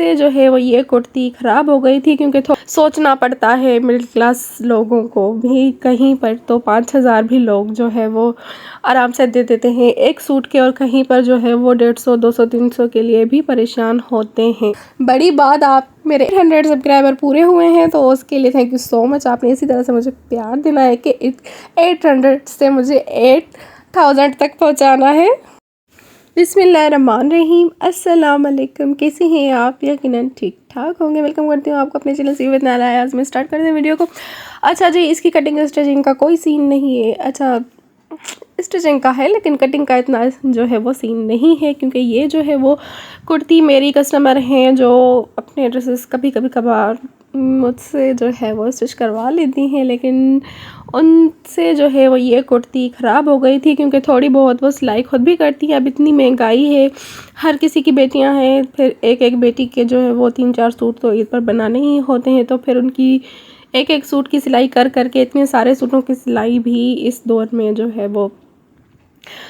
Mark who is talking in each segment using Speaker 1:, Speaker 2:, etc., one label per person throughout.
Speaker 1: से जो है वो ये कुर्ती ख़राब हो गई थी, क्योंकि सोचना पड़ता है मिडिल क्लास लोगों को भी, कहीं पर तो 5,000 भी लोग जो है वो आराम से दे देते हैं एक सूट के, और कहीं पर जो है वो 150, 200, 300 के लिए भी परेशान होते हैं। बड़ी बात, आप मेरे 100 सब्सक्राइबर पूरे हुए हैं, तो उसके लिए थैंक यू सो मच। आपने इसी तरह से मुझे प्यार देना है कि 800 से मुझे 8000 तक पहुंचाना है। बिस्मिल्लाहिर्रहमानिर्रहीम, अस्सलाम वालेकुम। कैसे हैं आप? यकीनन ठीक ठाक होंगे। वेलकम करती हूँ आपको अपने चैनल सीवित नाला। आज मैं स्टार्ट करते हैं वीडियो को। अच्छा जी, इसकी कटिंग स्टिचिंग का कोई सीन नहीं है। अच्छा, स्टिचिंग का है लेकिन कटिंग का इतना जो है वो सीन नहीं है, क्योंकि ये जो है वो कुर्ती मेरी कस्टमर हैं जो अपने ड्रेसेस कभी कभार मुझसे जो है वो स्टिच करवा लेती हैं, लेकिन उनसे जो है वो ये कुर्ती ख़राब हो गई थी, क्योंकि थोड़ी बहुत वो सिलाई खुद भी करती है। अब इतनी महंगाई है, हर किसी की बेटियां हैं, फिर एक एक बेटी के जो है वो 3-4 सूट तो ईद पर बनाने ही होते हैं, तो फिर उनकी एक एक सूट की सिलाई कर करके इतने सारे सूटों की सिलाई भी इस दौर में जो है वो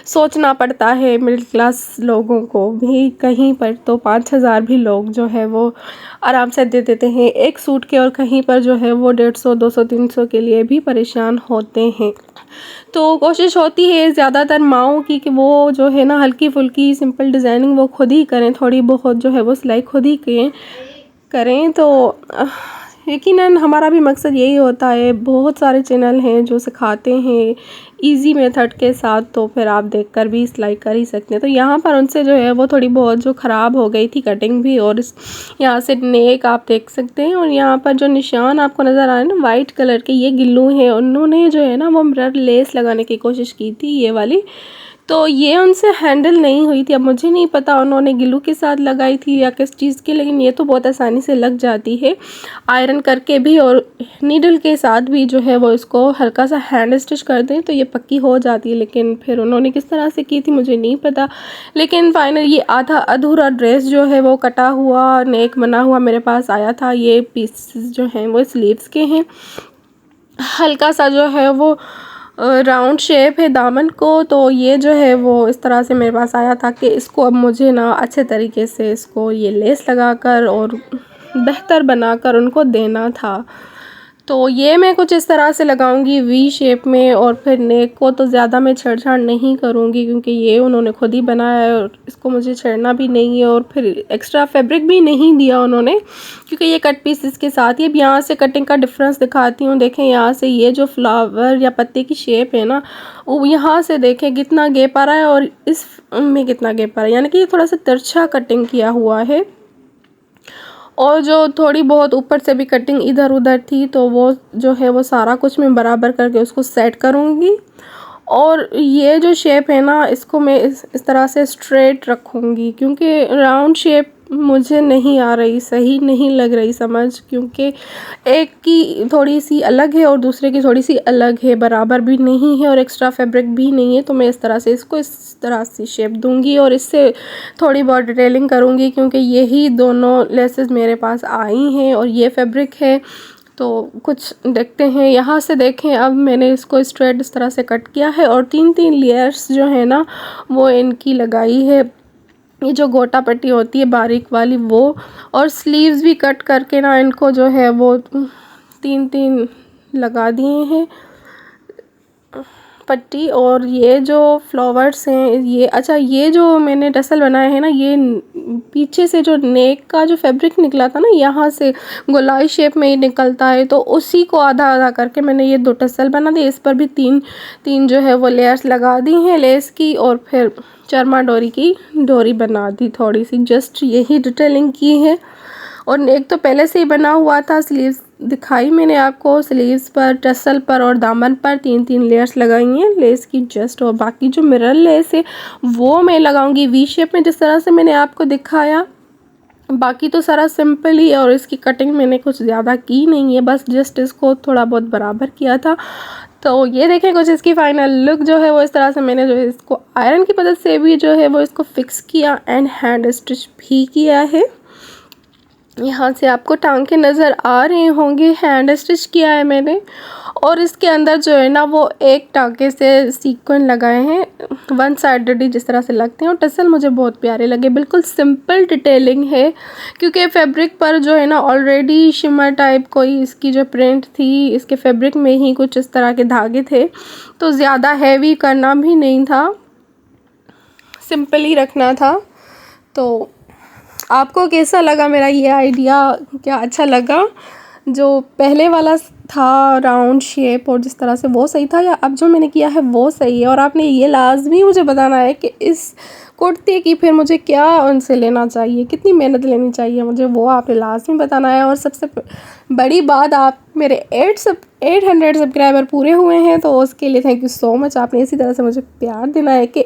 Speaker 1: सोचना पड़ता है मिडिल क्लास लोगों को भी, कहीं पर तो 5,000 भी लोग जो है वो आराम से दे देते हैं एक सूट के, और कहीं पर जो है वो 150, 200, 300 के लिए भी परेशान होते हैं। तो कोशिश होती है ज़्यादातर माओं की कि वो जो है ना हल्की फुल्की सिंपल डिज़ाइनिंग वो खुद ही करें, थोड़ी बहुत जो है वो सिलाई खुद ही करें। तो यकीनन हमारा भी मकसद यही होता है। बहुत सारे चैनल हैं जो सिखाते हैं इजी मेथड के साथ, तो फिर आप देखकर भी सिलाई कर ही सकते हैं। तो यहाँ पर उनसे जो है वो थोड़ी बहुत जो ख़राब हो गई थी कटिंग भी, और यहाँ से नेक आप देख सकते हैं, और यहाँ पर जो निशान आपको नज़र आ रहे हैं ना वाइट कलर के, ये गिल्लू हैं। उन्होंने जो है ना वो मिरर लेस लगाने की कोशिश की थी ये वाली, तो ये उनसे हैंडल नहीं हुई थी। अब मुझे नहीं पता उन्होंने ग्लू के साथ लगाई थी या किस चीज़ की, लेकिन ये तो बहुत आसानी से लग जाती है आयरन करके भी, और नीडल के साथ भी जो है वो इसको हल्का सा हैंड स्टिच कर दें तो ये पक्की हो जाती है। लेकिन फिर उन्होंने किस तरह से की थी मुझे नहीं पता, लेकिन फाइनल ये आधा अधूरा ड्रेस जो है वो कटा हुआ नेक बना हुआ मेरे पास आया था। ये पीसेस जो हैं वो स्लीव्स के हैं, हल्का सा जो है वो राउंड शेप है दामन को। तो ये जो है वो इस तरह से मेरे पास आया था कि इसको अब मुझे ना अच्छे तरीके से इसको ये लेस लगाकर और बेहतर बनाकर उनको देना था। तो ये मैं कुछ इस तरह से लगाऊंगी वी शेप में, और फिर नेक को तो ज़्यादा मैं छेड़छाड़ नहीं करूंगी, क्योंकि ये उन्होंने खुद ही बनाया है और इसको मुझे छेड़ना भी नहीं है, और फिर एक्स्ट्रा फैब्रिक भी नहीं दिया उन्होंने, क्योंकि ये कट पीस इसके साथ ही। अब यहाँ से कटिंग का डिफरेंस दिखाती हूँ। देखें यहाँ से ये जो फ्लावर या पत्ते की शेप है ना, वो यहाँ से देखें कितना गैप आ रहा है, और इस में कितना गैप आ रहा है, यानी कि ये थोड़ा सा तिरछा कटिंग किया हुआ है। और जो थोड़ी बहुत ऊपर से भी कटिंग इधर उधर थी, तो वो जो है वो सारा कुछ मैं बराबर करके उसको सेट करूँगी। और ये जो शेप है ना, इसको मैं इस तरह से स्ट्रेट रखूँगी, क्योंकि राउंड शेप मुझे नहीं आ रही, सही नहीं लग रही समझ, क्योंकि एक की थोड़ी सी अलग है और दूसरे की थोड़ी सी अलग है, बराबर भी नहीं है और एक्स्ट्रा फैब्रिक भी नहीं है। तो मैं इस तरह से इसको इस तरह से शेप दूंगी और इससे थोड़ी बहुत डिटेलिंग करूंगी, क्योंकि यही दोनों लेसेस मेरे पास आई हैं और ये फैब्रिक है। तो कुछ देखते हैं, यहाँ से देखें। अब मैंने इसको स्ट्रेट इस तरह से कट किया है, और 3-3 लेयर्स जो है ना वो इनकी लगाई है, ये जो गोटा पट्टी होती है बारीक वाली वो, और स्लीव्स भी कट करके ना इनको जो है वो 3-3 लगा दिए हैं पट्टी। और ये जो फ्लावर्स हैं ये, अच्छा ये जो मैंने टसल बनाया है ना, ये पीछे से जो नेक का जो फैब्रिक निकला था ना, यहाँ से गोलाई शेप में ही निकलता है, तो उसी को आधा आधा करके मैंने ये 2 टसल बना दी। इस पर भी 3 जो है वो लेयर्स लगा दी हैं लेस की, और फिर चरमा डोरी की डोरी बना दी थोड़ी सी, जस्ट यही डिटेलिंग की है। और नेक तो पहले से ही बना हुआ था। स्लीव्स दिखाई मैंने आपको, स्लीव्स पर, टसल पर और दामन पर 3-3 लेयर्स लगाई हैं लेस की जस्ट, और बाकी जो मिरर लेस है वो मैं लगाऊंगी वी शेप में जिस तरह से मैंने आपको दिखाया। बाकी तो सारा सिंपल ही, और इसकी कटिंग मैंने कुछ ज़्यादा की नहीं है, बस जस्ट इसको थोड़ा बहुत बराबर किया था। तो ये देखें कुछ इसकी फाइनल लुक जो है वो इस तरह से मैंने जो है इसको आयरन की मदद से भी जो है वो इसको फिक्स किया एंड हैंड स्टिच भी किया है। यहाँ से आपको टांके नज़र आ रहे होंगे, हैंड स्टिच किया है मैंने। और इसके अंदर जो है ना वो एक टांके से सीक्वेंस लगाए हैं, वन साइडेड जिस तरह से लगते हैं। और टसल मुझे बहुत प्यारे लगे, बिल्कुल सिंपल डिटेलिंग है, क्योंकि फैब्रिक पर जो है ना ऑलरेडी शिमर टाइप कोई इसकी जो प्रिंट थी, इसके फैब्रिक में ही कुछ इस तरह के धागे थे, तो ज़्यादा हैवी करना भी नहीं था, सिंपल ही रखना था। तो आपको कैसा लगा मेरा ये आइडिया? क्या अच्छा लगा? जो पहले वाला था राउंड शेप और जिस तरह से, वो सही था, या अब जो मैंने किया है वो सही है? और आपने ये लाजमी मुझे बताना है कि इस कुर्ती की फिर मुझे क्या उनसे लेना चाहिए, कितनी मेहनत लेनी चाहिए मुझे, वो आपने लाजमी बताना है। और सबसे बड़ी बात, आप मेरे 800 सब्सक्राइबर पूरे हुए हैं, तो उसके लिए थैंक यू सो मच। आपने इसी तरह से मुझे प्यार देना है कि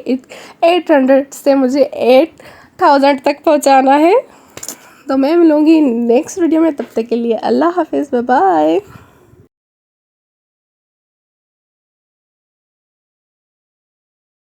Speaker 1: 800 से मुझे 8000 तक पहुंचाना है। तो मैं मिलूँगी नेक्स्ट वीडियो में, तब तक के लिए अल्लाह हाफिज़, बाय बाय।